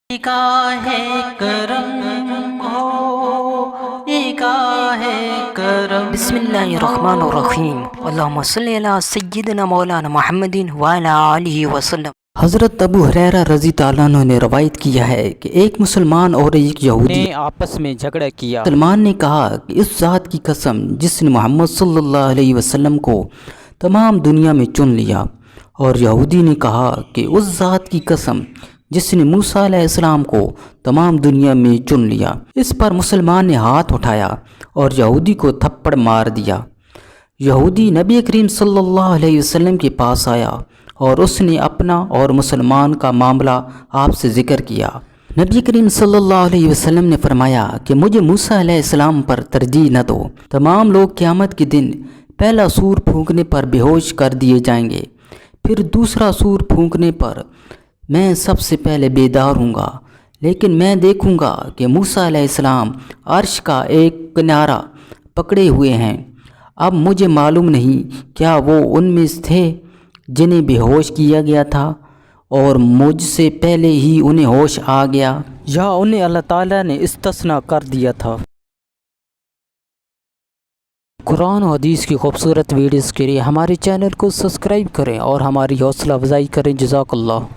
نگاہ کرم ہو، نگاہ کرم۔ بسم اللہ الرحمن الرحیم، اللہم صلی علی سیدنا مولانا محمد وعلی آلہ وسلم۔ حضرت ابو ہریرہ رضی اللہ عنہ نے روایت کیا ہے کہ ایک مسلمان اور ایک یہودی نے آپس میں جھگڑا کیا۔ مسلمان نے کہا کہ اس ذات کی قسم جس نے محمد صلی اللہ علیہ وسلم کو تمام دنیا میں چن لیا، اور یہودی نے کہا کہ اس ذات کی قسم جس نے موسیٰ علیہ السلام کو تمام دنیا میں چن لیا۔ اس پر مسلمان نے ہاتھ اٹھایا اور یہودی کو تھپڑ مار دیا۔ یہودی نبی کریم صلی اللہ علیہ وسلم کے پاس آیا اور اس نے اپنا اور مسلمان کا معاملہ آپ سے ذکر کیا۔ نبی کریم صلی اللہ علیہ وسلم نے فرمایا کہ مجھے موسیٰ علیہ السلام پر ترجیح نہ دو۔ تمام لوگ قیامت کے دن پہلا سور پھونکنے پر بے ہوش کر دیے جائیں گے، پھر دوسرا سور پھونکنے پر میں سب سے پہلے بیدار ہوں گا، لیکن میں دیکھوں گا کہ موسیٰ علیہ السلام عرش کا ایک کنارہ پکڑے ہوئے ہیں۔ اب مجھے معلوم نہیں کیا وہ ان میں تھے جنہیں بے ہوش کیا گیا تھا اور مجھ سے پہلے ہی انہیں ہوش آ گیا، یا انہیں اللہ تعالیٰ نے استثناء کر دیا تھا۔ قرآن و حدیث کی خوبصورت ویڈیوز کے لیے ہمارے چینل کو سبسکرائب کریں اور ہماری حوصلہ افزائی کریں۔ جزاک اللہ۔